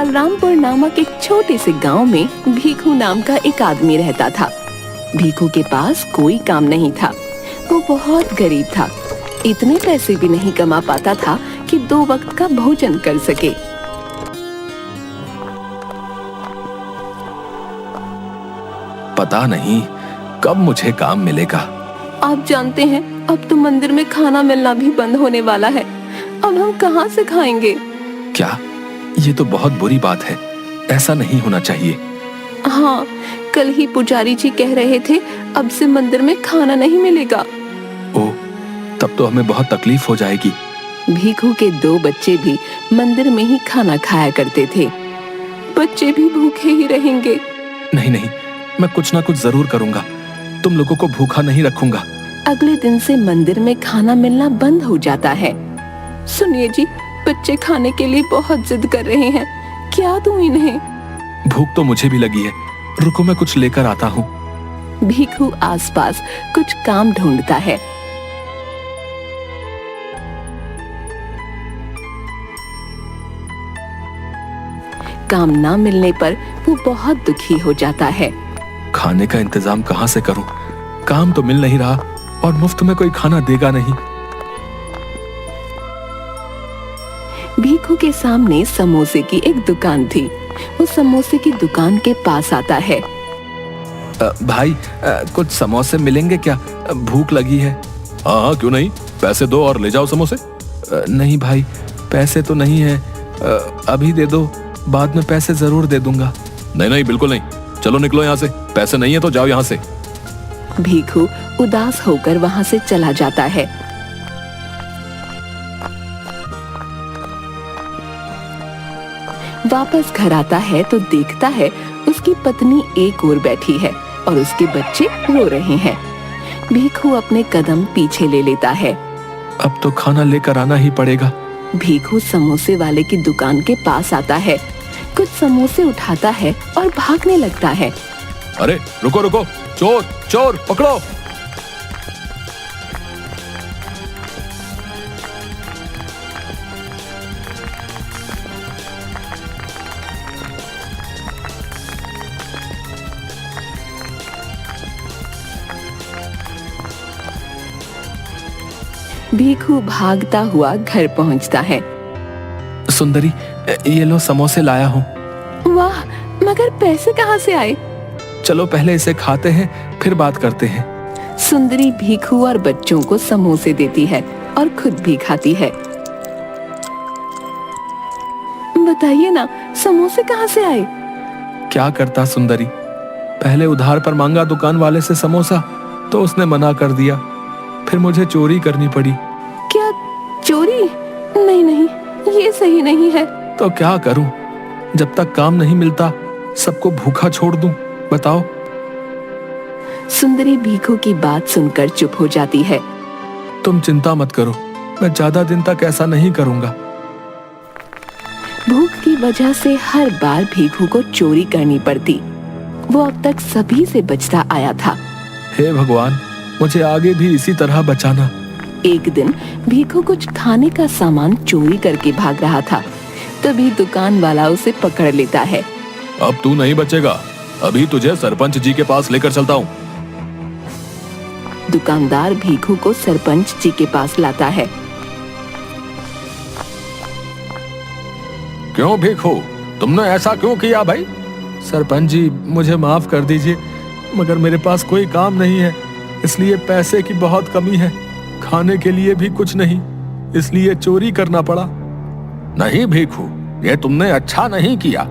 बलरामपुर नामक एक छोटे से गांव में भीखू नाम का एक आदमी रहता था। भीखू के पास कोई काम नहीं था। वो बहुत गरीब था। इतने पैसे भी नहीं कमा पाता था कि 2 वक्त का भोजन कर सके। पता नहीं कब मुझे काम मिलेगा। आप जानते हैं, अब तो मंदिर में खाना मिलना भी बंद होने वाला है। अब हम कहाँ से खाएंगे? क्या? ये तो बहुत बुरी बात है। ऐसा नहीं होना चाहिए। हाँ, कल ही पुजारी जी कह रहे थे अब से मंदिर में खाना नहीं मिलेगा। ओह, तब तो हमें बहुत तकलीफ हो जाएगी। भीखू के 2 बच्चे भी मंदिर में ही खाना खाया करते थे। बच्चे भी भूखे ही रहेंगे। नहीं नहीं, मैं कुछ ना कुछ जरूर करूंगा। तुम लोगों को भूखा नहीं रखूंगा। अगले दिन से मंदिर में खाना मिलना बंद हो जाता है। सुनिए जी, बच्चे खाने के लिए बहुत जिद कर रहे हैं। क्या दूं इन्हें? भूख तो मुझे भी लगी है। रुको, मैं कुछ लेकर आता हूँ। भीखू आसपास कुछ काम ढूंढता है। काम ना मिलने पर वो बहुत दुखी हो जाता है। खाने का इंतजाम कहाँ से करूं? काम तो मिल नहीं रहा और मुफ्त में कोई खाना देगा नहीं। भीखू के सामने समोसे की एक दुकान थी। वो समोसे की दुकान के पास आता है। भाई, कुछ समोसे मिलेंगे क्या? भूख लगी है। हाँ, क्यों नहीं, पैसे दो और ले जाओ समोसे। नहीं भाई, पैसे तो नहीं है। अभी दे दो, बाद में पैसे जरूर दे दूंगा। नहीं नहीं, बिल्कुल नहीं। चलो निकलो यहाँ से। पैसे नहीं है तो जाओ यहाँ से। भीखू उदास होकर वहाँ से चला जाता है। वापस घर आता है तो देखता है उसकी पत्नी एक ओर बैठी है और उसके बच्चे रो रहे हैं। भीखू अपने कदम पीछे ले लेता है। अब तो खाना लेकर आना ही पड़ेगा। भीखू समोसे वाले की दुकान के पास आता है, कुछ समोसे उठाता है और भागने लगता है। अरे रुको रुको, चोर चोर पकड़ो। भीखू भागता हुआ घर पहुंचता है। सुंदरी, ये लो समोसे लाया हूँ। वाह, मगर पैसे कहाँ से आए? चलो पहले इसे खाते हैं, फिर बात करते हैं। सुंदरी भीखू और बच्चों को समोसे देती है और खुद भी खाती है। बताइए ना, समोसे कहाँ से आए? क्या करता सुंदरी, पहले उधार पर मांगा दुकान वाले से समोसा तो उसने मना कर दिया। फिर मुझे चोरी करनी पड़ी। क्या चोरी? नहीं नहीं, ये सही नहीं है। तो क्या करूं? जब तक काम नहीं मिलता सबको भूखा छोड़ दूं? बताओ। सुंदरी भीखू की बात सुनकर चुप हो जाती है। तुम चिंता मत करो, मैं ज्यादा दिन तक ऐसा नहीं करूंगा। भूख की वजह से हर बार भीखू को चोरी करनी पड़ती। वो अब तक सभी से बचता आया था। हे भगवान, मुझे आगे भी इसी तरह बचाना। एक दिन भीखू कुछ खाने का सामान चोरी करके भाग रहा था। तभी दुकान वाला उसे पकड़ लेता है। अब तू नहीं बचेगा, अभी तुझे सरपंच जी के पास लेकर चलता हूँ। दुकानदार भीखू को सरपंच जी के पास लाता है। क्यों भीखू, तुमने ऐसा क्यों किया भाई? सरपंच जी, मुझे माफ कर दीजिए, मगर मेरे पास कोई काम नहीं है, इसलिए पैसे की बहुत कमी है। खाने के लिए भी कुछ नहीं, इसलिए चोरी करना पड़ा। नहीं भीखू, ये तुमने अच्छा नहीं किया।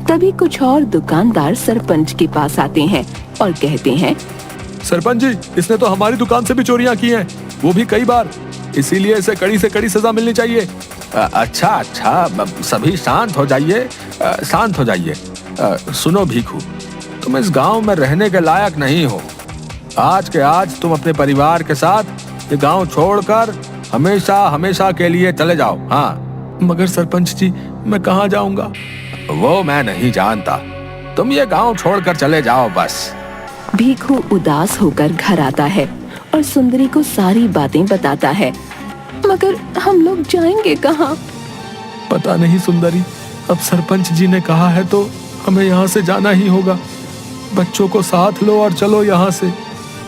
तभी कुछ और दुकानदार सरपंच के पास आते हैं और कहते हैं, सरपंच जी, इसने तो हमारी दुकान से भी चोरियां की हैं, वो भी कई बार। इसीलिए इसे कड़ी से कड़ी सजा मिलनी चाहिए। अच्छा अच्छा, सभी शांत हो जाइए, शांत हो जाइए। सुनो भीखू, तुम इस गांव में रहने के लायक नहीं हो। आज के आज तुम अपने परिवार के साथ ये गांव छोड़कर हमेशा हमेशा के लिए चले जाओ। हाँ। मगर सरपंच जी, मैं कहाँ जाऊंगा? वो मैं नहीं जानता, तुम ये गांव छोड़कर चले जाओ बस। भीखू उदास होकर घर आता है और सुंदरी को सारी बातें बताता है। मगर हम लोग जाएंगे कहाँ? पता नहीं सुंदरी, अब सरपंच जी ने कहा है तो हमें यहाँ से जाना ही होगा। बच्चों को साथ लो और चलो यहाँ से।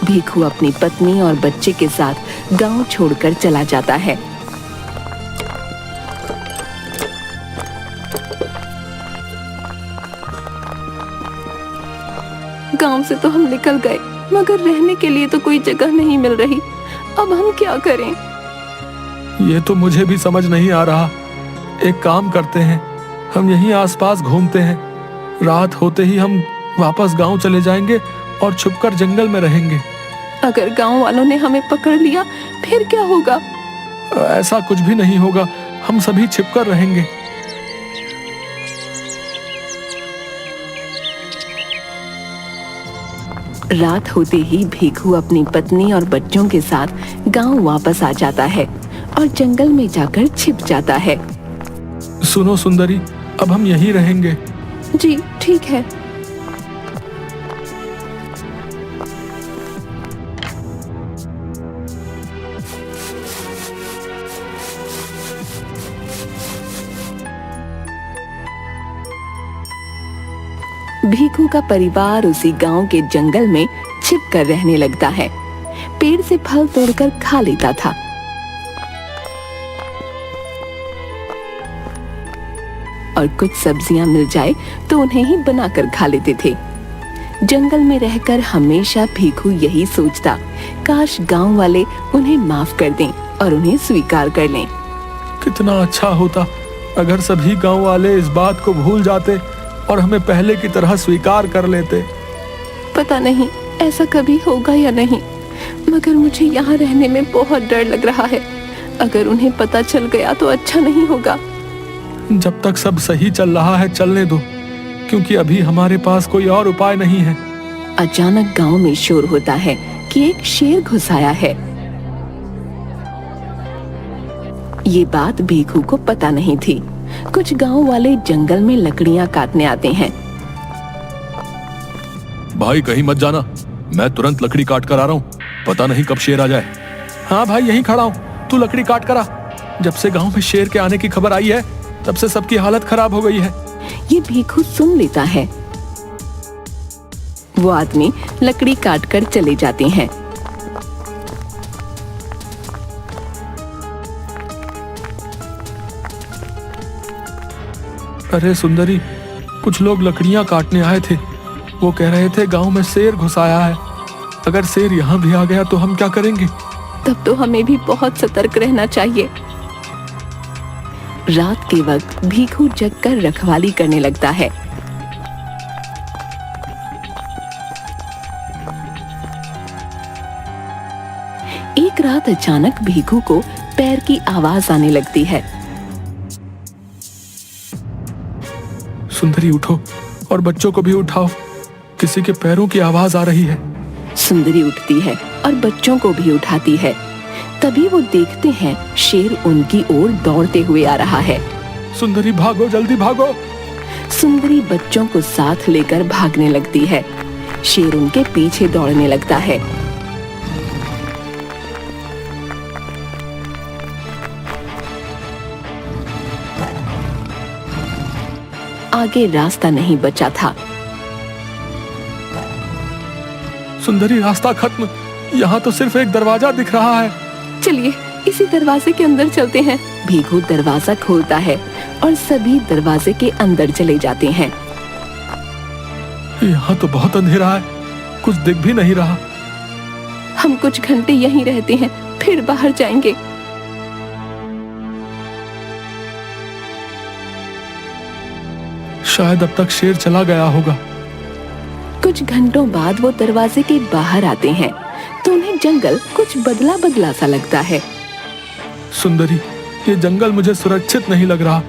भीखू अपनी पत्नी और बच्चे के साथ गांव छोड़कर चला जाता है। गांव से तो हम निकल गए, मगर रहने के लिए तो कोई जगह नहीं मिल रही। अब हम क्या करें? ये तो मुझे भी समझ नहीं आ रहा। एक काम करते हैं, हम यहीं आसपास घूमते हैं। रात होते ही हम वापस गांव चले जाएंगे और छुपकर जंगल में रहेंगे। अगर गांव वालों ने हमें पकड़ लिया फिर क्या होगा? ऐसा कुछ भी नहीं होगा, हम सभी छिपकर रहेंगे। रात होते ही भीखू अपनी पत्नी और बच्चों के साथ गांव वापस आ जाता है और जंगल में जाकर छिप जाता है। सुनो सुंदरी, अब हम यहीं रहेंगे। जी ठीक है। भीखू का परिवार उसी गांव के जंगल में छिप कर रहने लगता है। पेड़ से फल तोड़कर खा लेता था। और कुछ सब्जियां मिल जाए तो उन्हें ही बनाकर खा लेते थे। जंगल में रहकर हमेशा भीखू यही सोचता, काश गांव वाले उन्हें माफ कर दें और उन्हें स्वीकार कर लें। कितना अच्छा होता अगर सभी गांव वाले इस बात को भूल जाते और हमें पहले की तरह स्वीकार कर लेते। पता नहीं ऐसा कभी होगा या नहीं, मगर मुझे यहाँ रहने में बहुत डर लग रहा है। अगर उन्हें पता चल गया तो अच्छा नहीं होगा। जब तक सब सही चल रहा है चलने दो, क्योंकि अभी हमारे पास कोई और उपाय नहीं है। अचानक गांव में शोर होता है कि एक शेर घुस आया है। ये बात भीखू को पता नहीं थी। कुछ गांव वाले जंगल में लकड़ियां काटने आते हैं। भाई कहीं मत जाना, मैं तुरंत लकड़ी काट कर आ रहा हूँ। पता नहीं कब शेर आ जाए। हाँ भाई यहीं खड़ा हूँ, तू लकड़ी काट कर आ। जब से गांव में शेर के आने की खबर आई है तब से सबकी हालत खराब हो गई है। ये भीखू सुन लेता है। वो आदमी लकड़ी काटकर चले जाते हैं। अरे सुंदरी, कुछ लोग लकड़ियां काटने आए थे। वो कह रहे थे गांव में शेर घुस आया है। अगर शेर यहाँ भी आ गया तो हम क्या करेंगे? तब तो हमें भी बहुत सतर्क रहना चाहिए। रात के वक्त भीखू जगकर रखवाली करने लगता है। एक रात अचानक भीखू को पैर की आवाज आने लगती है। सुंदरी उठो और बच्चों को भी उठाओ, किसी के पैरों की आवाज आ रही है। सुंदरी उठती है और बच्चों को भी उठाती है। तभी वो देखते हैं शेर उनकी ओर दौड़ते हुए आ रहा है। सुंदरी भागो, जल्दी भागो। सुंदरी बच्चों को साथ लेकर भागने लगती है। शेर उनके पीछे दौड़ने लगता है। आगे रास्ता नहीं बचा था। सुंदरी रास्ता खत्म, यहाँ तो सिर्फ एक दरवाजा दिख रहा है। चलिए इसी दरवाजे के अंदर चलते हैं। भीखू दरवाजा खोलता है और सभी दरवाजे के अंदर चले जाते हैं। यहाँ तो बहुत अंधेरा है, कुछ दिख भी नहीं रहा। हम कुछ घंटे यहीं रहते हैं, फिर बाहर जाएंगे। शायद अब तक शेर चला गया होगा। कुछ घंटों बाद वो दरवाजे के बाहर आते हैं तो उन्हें जंगल कुछ बदला बदला सा लगता है। सुंदरी, ये जंगल मुझे सुरक्षित नहीं लग रहा।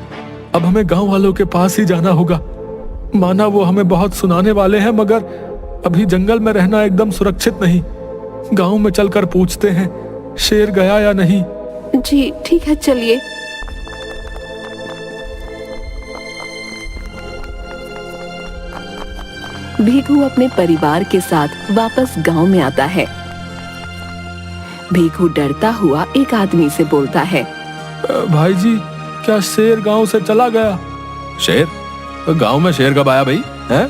अब हमें गांव वालों के पास ही जाना होगा। माना वो हमें बहुत सुनाने वाले हैं, मगर अभी जंगल में रहना एकदम सुरक्षित नहीं। गांव में चलकर पूछते हैं शेर गया या नहीं। जी ठीक है, चलिए। भीखू अपने परिवार के साथ वापस गांव में आता है। भीखू डरता हुआ एक आदमी से बोलता है, भाई जी, क्या शेर गांव से चला गया? शेर? गांव में शेर कब आया भाई? हैं?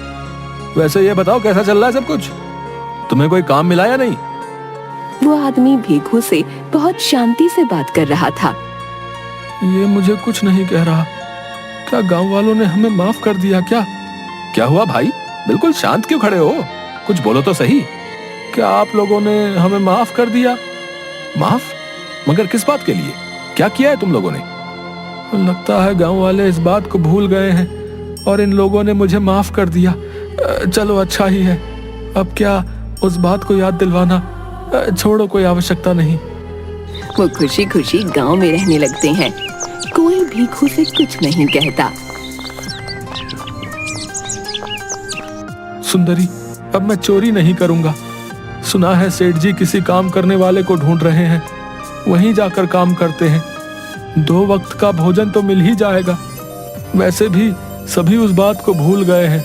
वैसे ये बताओ कैसा चल रहा है सब कुछ? तुम्हें कोई काम मिला या नहीं? वो आदमी भीखू से बहुत शांति से बात कर रहा था। ये मुझे कुछ नहीं कह रहा। क्या गांव वालों ने हमें माफ कर दिया क्या? क्या हुआ भाई? बिल्कुल शांत क्यों खड़े हो? कुछ बोलो तो सही। क्या आप लोगों ने हमें माफ कर दिया? माफ? मगर किस बात के लिए? क्या किया है तुम लोगों ने? लगता है गांव वाले इस बात को भूल गए हैं और इन लोगों ने मुझे माफ कर दिया। चलो अच्छा ही है। अब क्या उस बात को याद दिलवाना? छोड़ो, कोई आवश्यकता नहीं। वो खुशी खुशी गांव में रहने लगते हैं। कोई भीखू से कुछ नहीं कहता। सुंदरी, अब मैं चोरी नहीं करूंगा। सुना है सेठ जी किसी काम करने वाले को ढूंढ रहे हैं, वहीं जाकर काम करते हैं। 2 वक्त का भोजन तो मिल ही जाएगा। वैसे भी सभी उस बात को भूल गए हैं।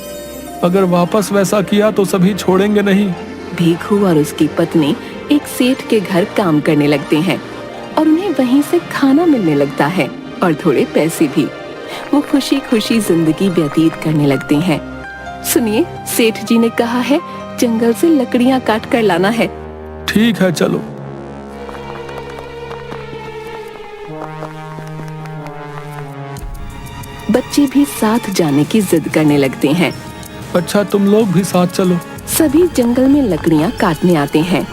अगर वापस वैसा किया तो सभी छोड़ेंगे नहीं। भीखू और उसकी पत्नी एक सेठ के घर काम करने लगते हैं और उन्हें वहीं से खाना मिलने लगता है और थोड़े पैसे भी। वो खुशी खुशी जिंदगी व्यतीत करने लगते हैं। सुनिए, सेठ जी ने कहा है जंगल से लकड़ियां काट कर लाना है। ठीक है, चलो। बच्चे भी साथ जाने की जिद करने लगते हैं। अच्छा, तुम लोग भी साथ चलो। सभी जंगल में लकड़ियां काटने आते हैं।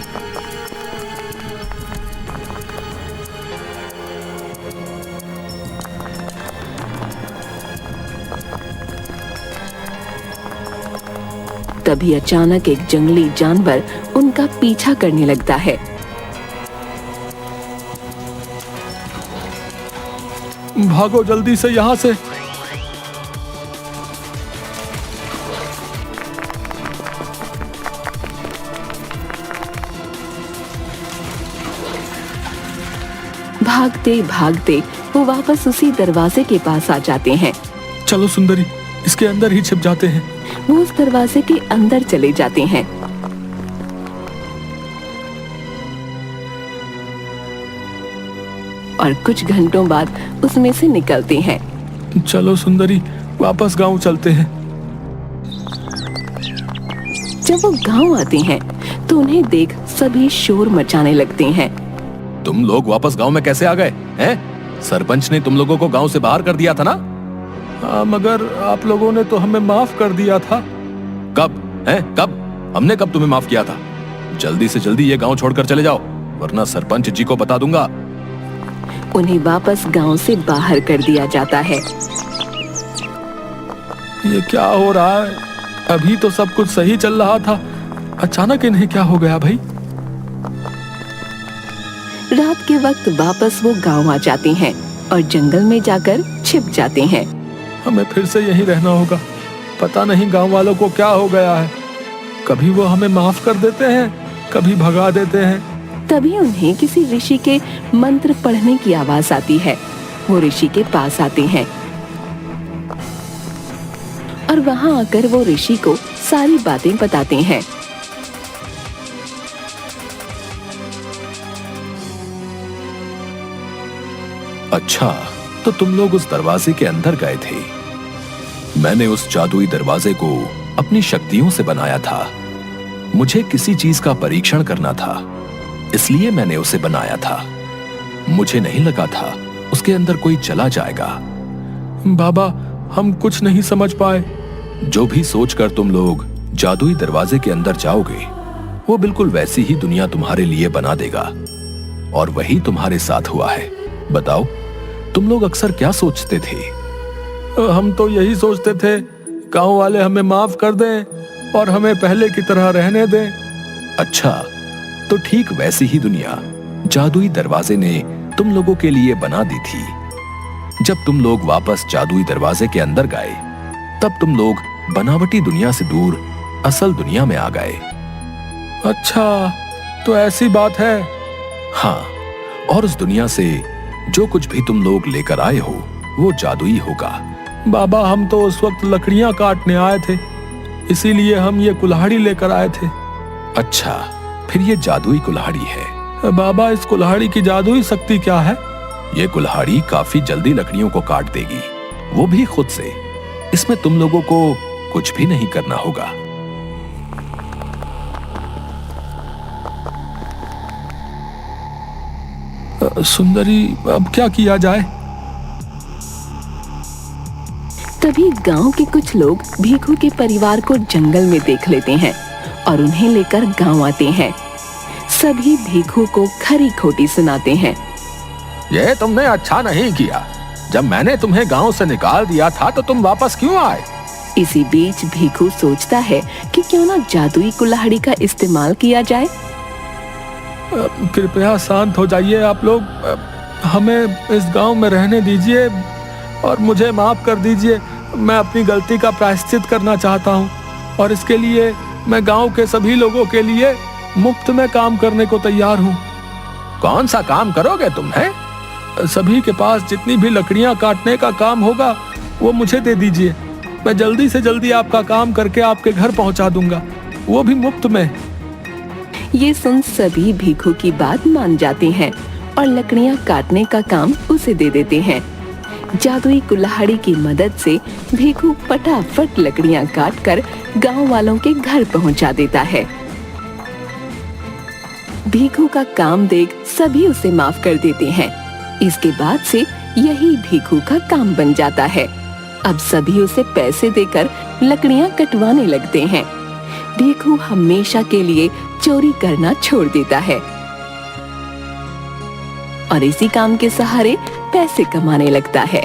तभी अचानक एक जंगली जानवर उनका पीछा करने लगता है। भागो जल्दी से यहाँ से। भागते भागते वो वापस उसी दरवाजे के पास आ जाते हैं। चलो सुंदरी, इसके अंदर ही छिप जाते हैं। वो उस दरवाजे के अंदर चले जाते हैं। और कुछ घंटों बाद उसमें से निकलते हैं। चलो सुंदरी, वापस गांव चलते हैं। जब वो गांव आते हैं तो उन्हें देख सभी शोर मचाने लगते हैं। तुम लोग वापस गांव में कैसे आ गए हैं? सरपंच ने तुम लोगों को गांव से बाहर कर दिया था ना? हाँ, मगर आप लोगों ने तो हमें माफ कर दिया था। कब? कब? हमने कब तुम्हें माफ किया था? जल्दी से जल्दी ये गांव छोड़कर चले जाओ, वरना सरपंच जी को बता दूंगा। उन्हें वापस गांव से बाहर कर दिया जाता है। ये क्या हो रहा है? अभी तो सब कुछ सही चल रहा था, अचानक इन्हें क्या हो गया भाई? रात के वक्त वापस वो गांव आ जाते हैं और जंगल में जाकर छिप जाते हैं। हमें फिर से यहीं रहना होगा। पता नहीं गांव वालों को क्या हो गया है। कभी वो हमें माफ कर देते हैं, कभी भगा देते हैं। तभी उन्हें किसी ऋषि के मंत्र पढ़ने की आवाज आती है। वो ऋषि के पास आते हैं और वहां आकर वो ऋषि को सारी बातें बताते हैं। अच्छा, तो तुम लोग उस दरवाजे के अंदर गए थे। मैंने उस जादुई दरवाजे को अपनी शक्तियों से बनाया था। मुझे किसी चीज का परीक्षण करना था, इसलिए मैंने उसे बनाया था। मुझे नहीं लगा था उसके अंदर कोई चला जाएगा। बाबा, हम कुछ नहीं समझ पाए। जो भी सोचकर तुम लोग जादुई दरवाजे के अंदर जाओगे, वो बिल्कुल वैसी ही दुनिया तुम्हारे लिए बना देगा। और वही तुम्हारे साथ हुआ है। बताओ, तुम लोग अक्सर क्या सोचते थे? हम तो यही सोचते थे गांव वाले हमें माफ कर दें और हमें पहले की तरह रहने दें। अच्छा, तो ठीक वैसी ही दुनिया जादुई दरवाजे ने तुम लोगों के लिए बना दी थी। जब तुम लोग वापस जादुई दरवाजे के अंदर गए, तब तुम लोग बनावटी दुनिया से दूर असल दुनिया में आ गए। अच्छा, तो ऐसी बात है। हाँ, और उस दुनिया से जो कुछ भी तुम लोग लेकर आए हो, वो जादुई होगा। बाबा, हम तो उस वक्त लकड़ियां काटने आए थे, इसीलिए हम ये कुल्हाड़ी लेकर आए थे। अच्छा, फिर ये जादुई कुल्हाड़ी है। बाबा, इस कुल्हाड़ी की जादुई शक्ति क्या है? ये कुल्हाड़ी काफी जल्दी लकड़ियों को काट देगी, वो भी खुद से। इसमें तुम लोगों को कुछ भी नहीं करना होगा। सुंदरी, अब क्या किया जाए? तभी गांव के कुछ लोग भीखू के परिवार को जंगल में देख लेते हैं और उन्हें लेकर गांव आते हैं। सभी भीखू को खरी खोटी सुनाते हैं। ये तुमने अच्छा नहीं किया। जब मैंने तुम्हें गांव से निकाल दिया था तो तुम वापस क्यों आए? इसी बीच भीखू सोचता है कि क्यों ना जादुई कुल्हाड़ी का इस्तेमाल किया जाए। कृपया शांत हो जाइए आप लोग। हमें इस गांव में रहने दीजिए और मुझे माफ कर दीजिए। मैं अपनी गलती का प्रायश्चित करना चाहता हूं और इसके लिए मैं गांव के सभी लोगों के लिए मुफ्त में काम करने को तैयार हूं। कौन सा काम करोगे तुम? सभी के पास जितनी भी लकड़ियां काटने का काम होगा वो मुझे दे दीजिए। मैं जल्दी से जल्दी आपका काम करके आपके घर पहुंचा दूंगा, वो भी मुफ्त में। ये सुन सभी भीखू की बात मान जाते हैं और लकड़ियां काटने का काम उसे दे देते हैं। जादुई कुल्हाड़ी की मदद से भीखू फटाफट लकड़ियां काटकर गांव वालों के घर पहुंचा देता है। भीखू का काम देख सभी उसे माफ कर देते हैं। इसके बाद से यही भीखू का काम बन जाता है। अब सभी उसे पैसे देकर लकड़ियां कटवाने लगते हैं। भीखू हमेशा के लिए चोरी करना छोड़ देता है और इसी काम के सहारे पैसे कमाने लगता है।